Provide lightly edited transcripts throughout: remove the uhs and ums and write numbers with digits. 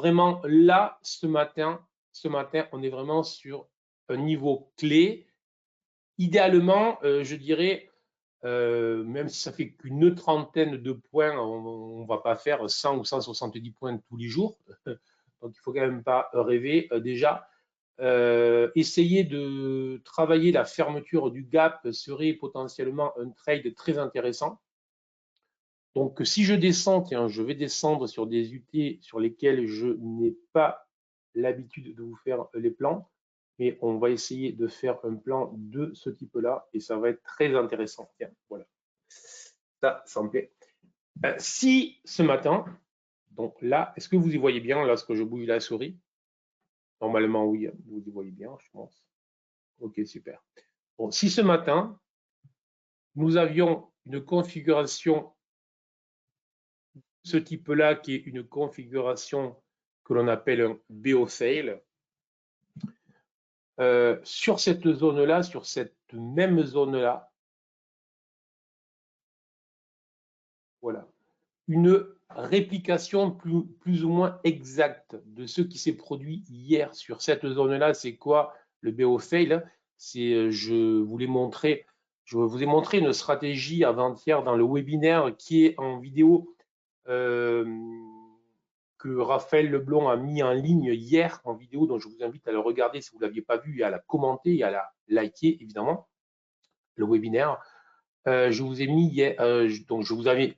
vraiment là, ce matin, on est vraiment sur un niveau clé. Idéalement, je dirais, même si ça fait qu'une trentaine de points, on ne va pas faire 100 ou 170 points tous les jours. Donc, il ne faut quand même pas rêver. Déjà, essayer de travailler la fermeture du gap serait potentiellement un trade très intéressant. Donc, si je descends, tiens, je vais descendre sur des UT sur lesquels je n'ai pas l'habitude de vous faire les plans, mais on va essayer de faire un plan de ce type-là et ça va être très intéressant. Tiens, voilà. Ça me plaît. Si ce matin, donc là, est-ce que vous y voyez bien lorsque je bouge la souris? Normalement, oui, vous y voyez bien, je pense. Ok, super. Bon, si ce matin, nous avions une configuration de ce type-là, qui est une configuration que l'on appelle un BO fail, sur cette zone-là, sur cette même zone-là, voilà, une réplication plus ou moins exacte de ce qui s'est produit hier sur cette zone-là. C'est quoi le BO fail? C'est, je vous ai montré une stratégie avant-hier dans le webinaire qui est en vidéo que Raphaël Leblond a mis en ligne hier en vidéo, donc je vous invite à le regarder si vous ne l'aviez pas vu et à la commenter et à la liker évidemment, le webinaire. Je vous ai mis hier, donc je vous avais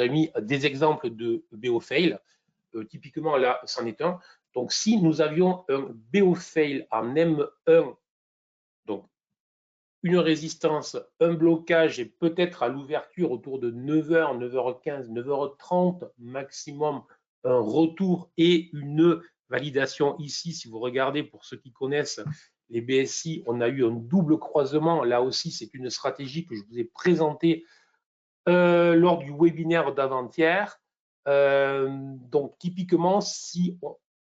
mis des exemples de BO fail. Typiquement là, c'en est un. Donc si nous avions un BO fail en M1, donc une résistance, un blocage et peut-être à l'ouverture autour de 9h, 9h15, 9h30 maximum, un retour et une validation ici. Si vous regardez, pour ceux qui connaissent les BSI, on a eu un double croisement. Là aussi, c'est une stratégie que je vous ai présentée lors du webinaire d'avant-hier. Donc, typiquement, si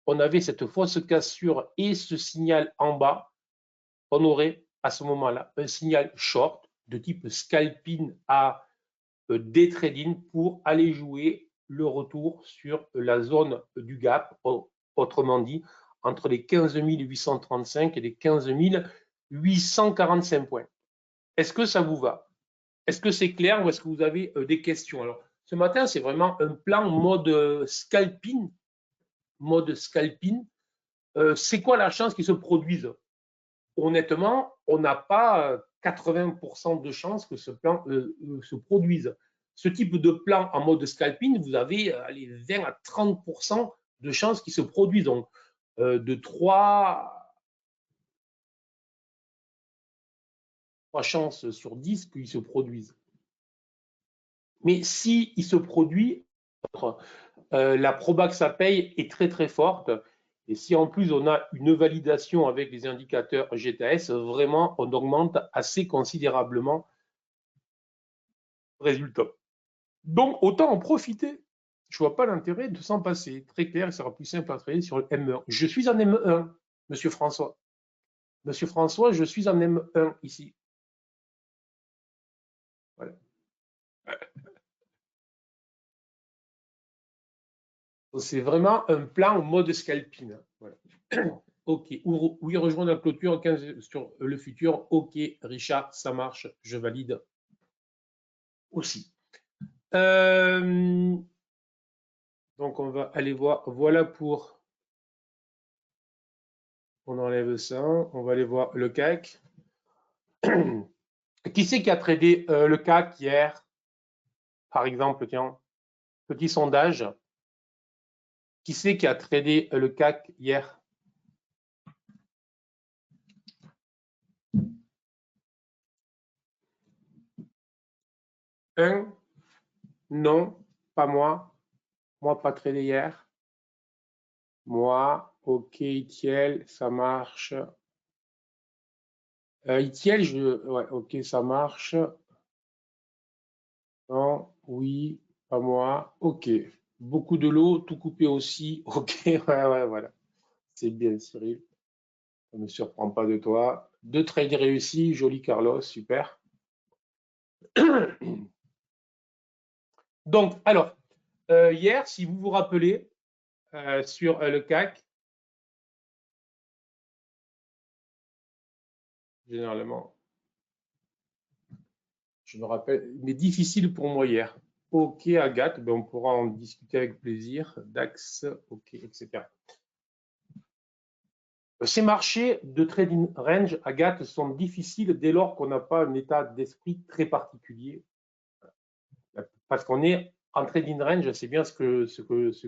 on avait cette fausse cassure et ce signal en bas, on aurait à ce moment-là un signal short de type scalping à day trading pour aller jouer le retour sur la zone du gap, autrement dit, entre les 15 835 et les 15 845 points. Est-ce que ça vous va? Est-ce que c'est clair ou est-ce que vous avez des questions? Alors, ce matin, c'est vraiment un plan mode scalping. C'est quoi la chance qu'il se produise? Honnêtement, on n'a pas 80% de chances que ce plan se produise. Ce type de plan en mode scalping, vous avez 20 à 30% de chances qu'il se produise. Donc, de 3 chances sur 10 qu'il se produise. Mais s'il se produit, la proba que ça paye est très très forte. Et si en plus on a une validation avec les indicateurs GTS, vraiment on augmente assez considérablement le résultat. Donc autant en profiter. Je ne vois pas l'intérêt de s'en passer. Très clair, il sera plus simple à travailler sur le M1. Je suis en M1, Monsieur François. Monsieur François, je suis en M1 ici. Voilà. C'est vraiment un plan en mode scalping. Voilà. OK. Oui, rejoindre la clôture 15 sur le futur. OK, Richard, ça marche. Je valide aussi. Donc, on va aller voir. Voilà pour. On enlève ça. On va aller voir le CAC. Qui c'est qui a tradé le CAC hier? Par exemple, tiens, petit sondage. Qui c'est qui a tradé le CAC hier? Un? Non, pas moi. Moi, pas tradé hier. Moi, OK, Itiel, ça marche. Itiel, ouais, OK, ça marche. Non, oui, pas moi. OK. Beaucoup de l'eau, tout coupé aussi. OK, ouais, voilà. C'est bien, Cyril. Ça ne me surprend pas de toi. 2 trades réussis, joli Carlos, super. Donc, alors, hier, si vous vous rappelez, sur le CAC, généralement, je me rappelle, mais difficile pour moi hier. OK, Agathe, ben on pourra en discuter avec plaisir. DAX, OK, etc. Ces marchés de trading range, Agathe, sont difficiles dès lors qu'on n'a pas un état d'esprit très particulier. Parce qu'on est en trading range, c'est bien ce que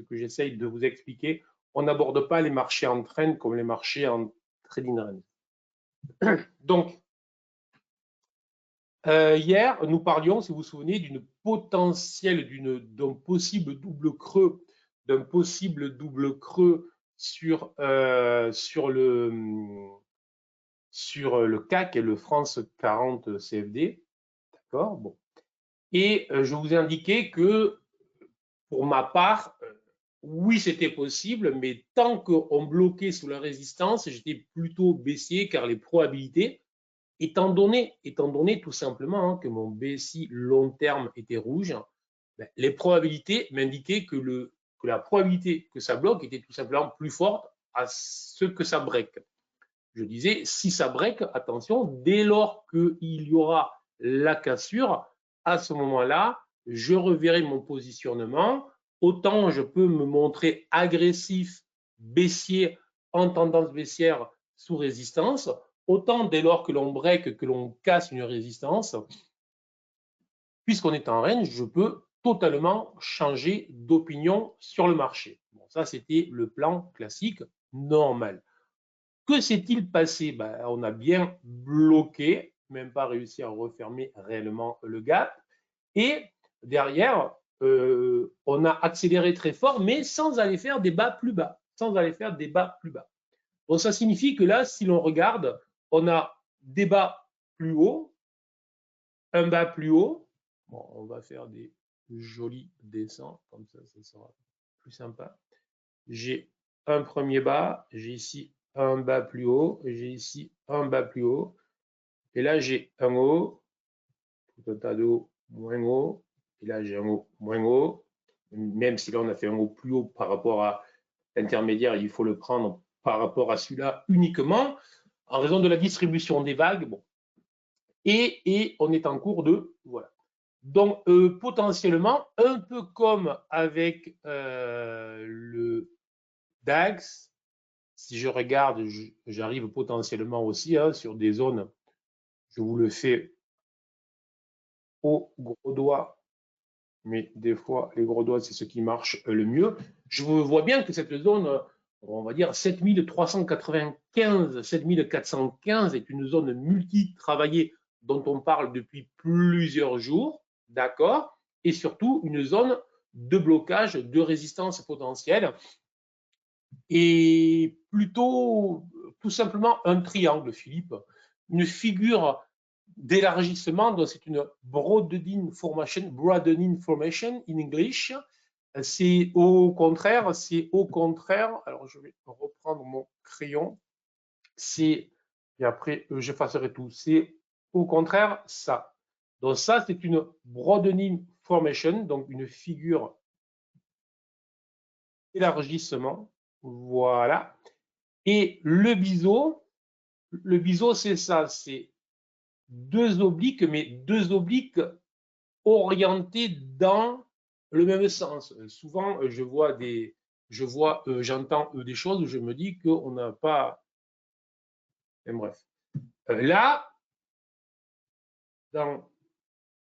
j'essaye de vous expliquer. On n'aborde pas les marchés en trend comme les marchés en trading range. Donc, hier, nous parlions, si vous vous souvenez, d'une potentielle, d'un possible double creux, sur le CAC et le France 40 CFD. D'accord, bon. Et je vous ai indiqué que, pour ma part, oui, c'était possible, mais tant qu'on bloquait sous la résistance, j'étais plutôt baissier car les probabilités, étant donné tout simplement que mon BSI long terme était rouge, ben, les probabilités m'indiquaient que la probabilité que ça bloque était tout simplement plus forte à ce que ça break. Je disais, si ça break, attention, dès lors qu'il y aura la cassure, à ce moment-là, je reverrai mon positionnement. Autant je peux me montrer agressif, baissier, en tendance baissière sous résistance, autant dès lors que l'on break, que l'on casse une résistance, puisqu'on est en range, je peux totalement changer d'opinion sur le marché. Bon, ça, c'était le plan classique normal. Que s'est-il passé? Ben, on a bien bloqué, même pas réussi à refermer réellement le gap. Et derrière, on a accéléré très fort, mais sans aller faire des bas plus bas. Sans aller faire des bas plus bas. Donc ça signifie que là, si l'on regarde, on a des bas plus hauts, un bas plus haut. Bon, on va faire des jolis dessins, comme ça sera plus sympa. J'ai un premier bas, j'ai ici un bas plus haut, j'ai ici un bas plus haut, et là j'ai un haut, tout un tas de hauts moins haut, et là j'ai un haut moins haut, même si là on a fait un haut plus haut par rapport à l'intermédiaire, il faut le prendre par rapport à celui-là uniquement, en raison de la distribution des vagues, bon. Et on est en cours de, voilà. Donc, potentiellement, un peu comme avec le DAX, si je regarde, j'arrive potentiellement aussi sur des zones, je vous le fais au gros doigt, mais des fois, les gros doigts, c'est ce qui marche le mieux. Je vois bien que cette zone, on va dire 7395, 7415 est une zone multi-travaillée dont on parle depuis plusieurs jours, d'accord, et surtout une zone de blocage, de résistance potentielle, et plutôt tout simplement un triangle, Philippe, une figure d'élargissement, donc c'est une broadening formation in English. C'est au contraire, alors je vais reprendre mon crayon, et après j'effacerai tout, c'est au contraire ça. Donc ça, c'est une broadening formation, donc une figure d'élargissement, voilà. Et le biseau, c'est ça, c'est deux obliques, mais deux obliques orientés dans le même sens. Souvent, j'entends des choses où je me dis qu'on n'a pas. Bref. Là, dans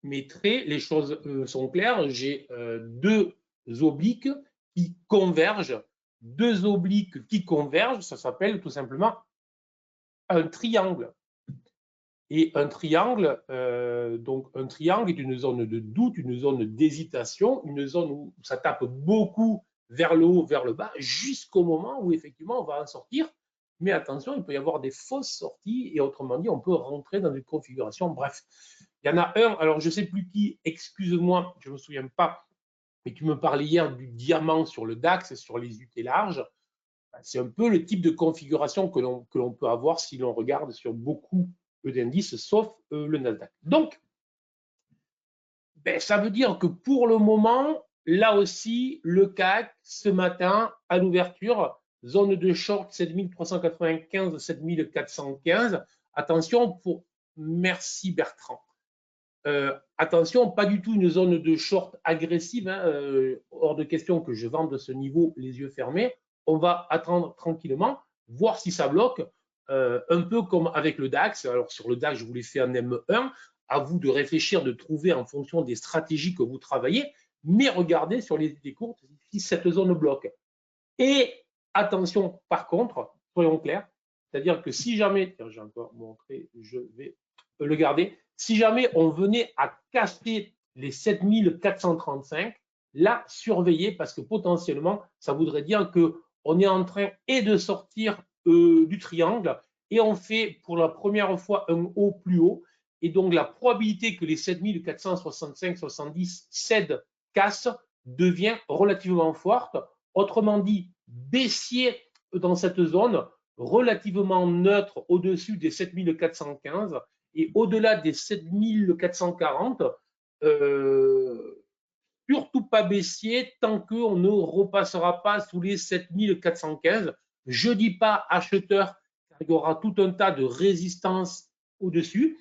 mes traits, les choses sont claires. J'ai deux obliques qui convergent. Deux obliques qui convergent, ça s'appelle tout simplement un triangle. Et un triangle, donc un triangle est une zone de doute, une zone d'hésitation, une zone où ça tape beaucoup vers le haut, vers le bas, jusqu'au moment où effectivement on va en sortir. Mais attention, il peut y avoir des fausses sorties et autrement dit, on peut rentrer dans une configuration. Bref, il y en a un, alors je ne sais plus qui, excuse-moi, je ne me souviens pas, mais tu me parlais hier du diamant sur le DAX, sur les UT larges. C'est un peu le type de configuration que l'on peut avoir si l'on regarde sur beaucoup d'indices, sauf le Nasdaq. Donc, ça veut dire que pour le moment, là aussi, le CAC, ce matin, à l'ouverture, zone de short 7395, 7415. Attention pour, merci Bertrand. Attention, pas du tout une zone de short agressive, hein, hors de question que je vende de ce niveau les yeux fermés. On va attendre tranquillement, voir si ça bloque, un peu comme avec le DAX. Alors sur le DAX, je vous l'ai fait en M1, à vous de réfléchir, de trouver en fonction des stratégies que vous travaillez, mais regardez sur les idées courtes si cette zone bloque. Et attention, par contre, soyons clairs, c'est-à-dire que si jamais, j'ai encore montré, je vais le garder, si jamais on venait à casser les 7435, là, surveillez parce que potentiellement, ça voudrait dire qu'on est en train et de sortir du triangle et on fait pour la première fois un haut plus haut. Et donc, la probabilité que les 7465-70 cèdent, cassent, devient relativement forte. Autrement dit, baissier dans cette zone, relativement neutre au-dessus des 7415 et au-delà des 7440, surtout pas baissier tant qu'on ne repassera pas sous les 7415. Je ne dis pas acheteur, car il y aura tout un tas de résistances au-dessus,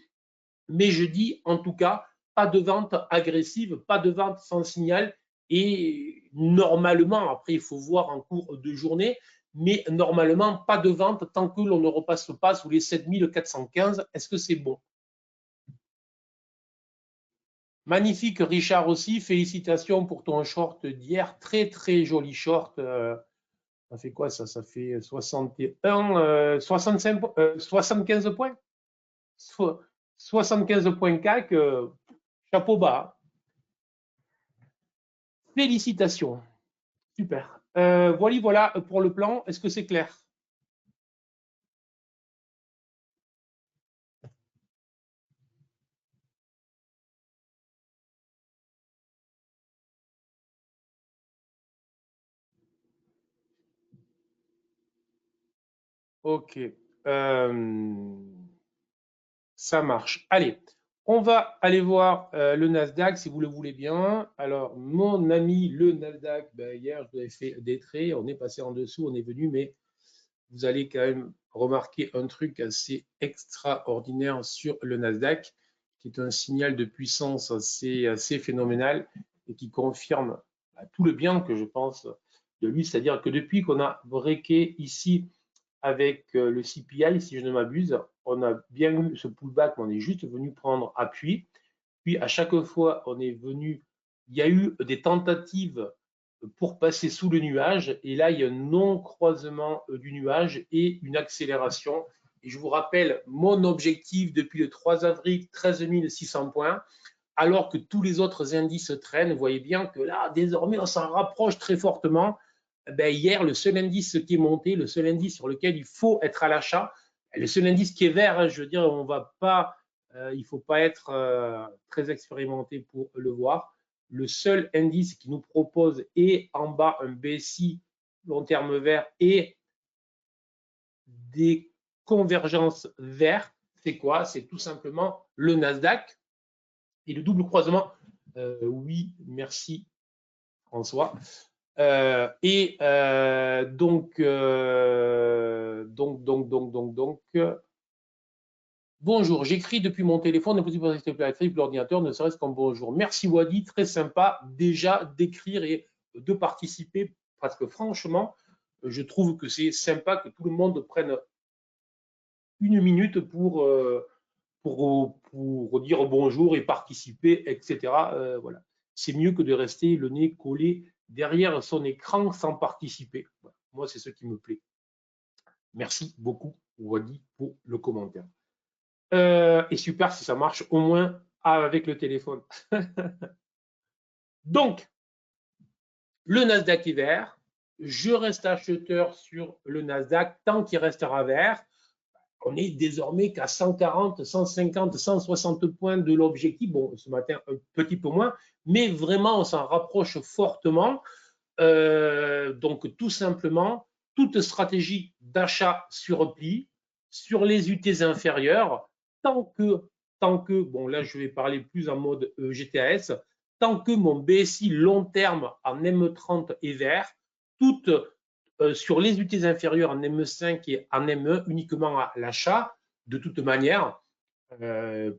mais je dis en tout cas pas de vente agressive, pas de vente sans signal. Et normalement, après il faut voir en cours de journée, mais normalement pas de vente tant que l'on ne repasse pas sous les 7415. Est-ce que c'est bon? Magnifique Richard aussi, félicitations pour ton short d'hier, très très joli short. Ça fait quoi ça? Ça fait 61, 65, 75 points? 75 points CAC, chapeau bas. Félicitations. Super. Voilà pour le plan. Est-ce que c'est clair? Ok. Ça marche. Allez, on va aller voir le Nasdaq si vous le voulez bien. Alors, mon ami, le Nasdaq, ben, hier, je vous avais fait des traits. On est passé en dessous, on est venu, mais vous allez quand même remarquer un truc assez extraordinaire sur le Nasdaq, qui est un signal de puissance assez phénoménal et qui confirme tout le bien que je pense de lui. C'est-à-dire que depuis qu'on a breaké ici avec le CPI, si je ne m'abuse, on a bien eu ce pullback, mais on est juste venu prendre appui. Puis à chaque fois, on est venu, il y a eu des tentatives pour passer sous le nuage, et là, il y a un non-croisement du nuage et une accélération. Et je vous rappelle, mon objectif depuis le 3 avril, 13 600 points, alors que tous les autres indices traînent. Vous voyez bien que là, désormais, on s'en rapproche très fortement. Ben, hier, le seul indice qui est monté, le seul indice sur lequel il faut être à l'achat, le seul indice qui est vert, hein, je veux dire, on va pas, il ne faut pas être très expérimenté pour le voir. Le seul indice qui nous propose est en bas un BSI long terme vert et des convergences vertes, c'est quoi? C'est tout simplement le Nasdaq et le double croisement. Oui, merci François. Bonjour, j'écris depuis mon téléphone, ne possible pas triple l'ordinateur, ne serait-ce qu'un bonjour. Merci Wadi, très sympa déjà d'écrire et de participer, parce que franchement, je trouve que c'est sympa que tout le monde prenne une minute pour dire bonjour et participer, etc. Voilà. C'est mieux que de rester le nez collé derrière son écran sans participer. Voilà. Moi, c'est ce qui me plaît. Merci beaucoup, Wadi, pour le commentaire. Et super si ça marche au moins avec le téléphone. Donc, le Nasdaq est vert. Je reste acheteur sur le Nasdaq tant qu'il restera vert. On est désormais qu'à 140, 150, 160 points de l'objectif. Bon, ce matin, un petit peu moins, mais vraiment, on s'en rapproche fortement. Donc, tout simplement, toute stratégie d'achat sur repli, sur les UT inférieures, tant que, bon, là, je vais parler plus en mode GTAS, tant que mon BSI long terme en M30 est vert, toutes sur les unités inférieures en M5 et en M1 uniquement à l'achat, de toute manière,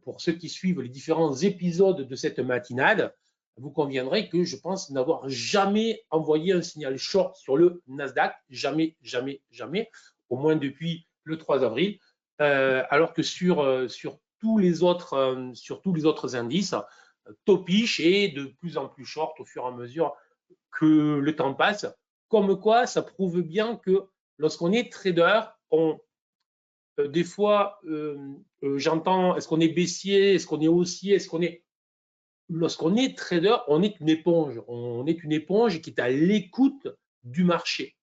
pour ceux qui suivent les différents épisodes de cette matinade, vous conviendrez que je pense n'avoir jamais envoyé un signal short sur le Nasdaq, jamais, jamais, jamais, au moins depuis le 3 avril, alors que sur tous les autres indices, topiche et de plus en plus short au fur et à mesure que le temps passe. Comme quoi, ça prouve bien que lorsqu'on est trader, des fois, j'entends, est-ce qu'on est baissier, est-ce qu'on est haussier, est-ce qu'on est... Lorsqu'on est trader, on est une éponge. On est une éponge qui est à l'écoute du marché.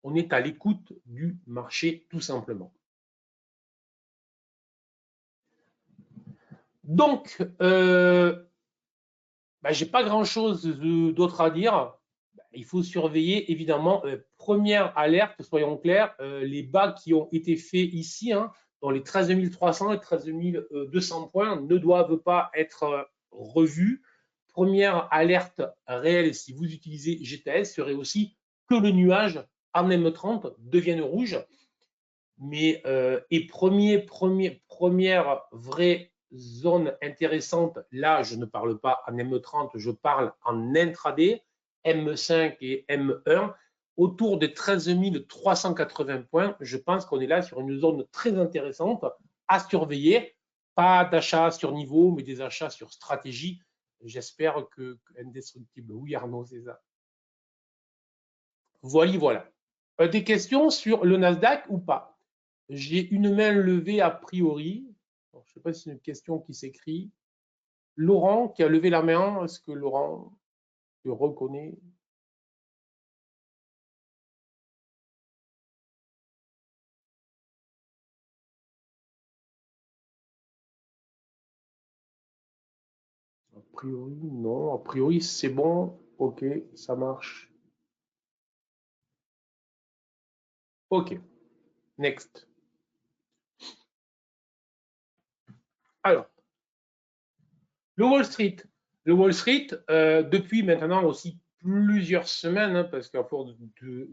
On est à l'écoute du marché, tout simplement. Donc, j'ai pas grand-chose d'autre à dire. Il faut surveiller, évidemment, première alerte, soyons clairs, les bas qui ont été faits ici, dans les 13 300 et 13 200 points, ne doivent pas être revus. Première alerte réelle, si vous utilisez GTS, serait aussi que le nuage en M30 devienne rouge. Mais, et première vraie zone intéressante, là, je ne parle pas en M30, je parle en intraday, M5 et M1, autour des 13 380 points. Je pense qu'on est là sur une zone très intéressante à surveiller. Pas d'achat sur niveau, mais des achats sur stratégie. J'espère que indestructible. Oui, Arnaud, c'est ça. Voilà. Des questions sur le Nasdaq ou pas? J'ai une main levée a priori. Je ne sais pas si c'est une question qui s'écrit. Laurent qui a levé la main. Est-ce que Laurent te reconnaît? A priori, non. A priori, c'est bon. Ok, ça marche. Ok, next. Alors, le Wall Street. Le Wall Street, depuis maintenant aussi plusieurs semaines, parce qu'à force de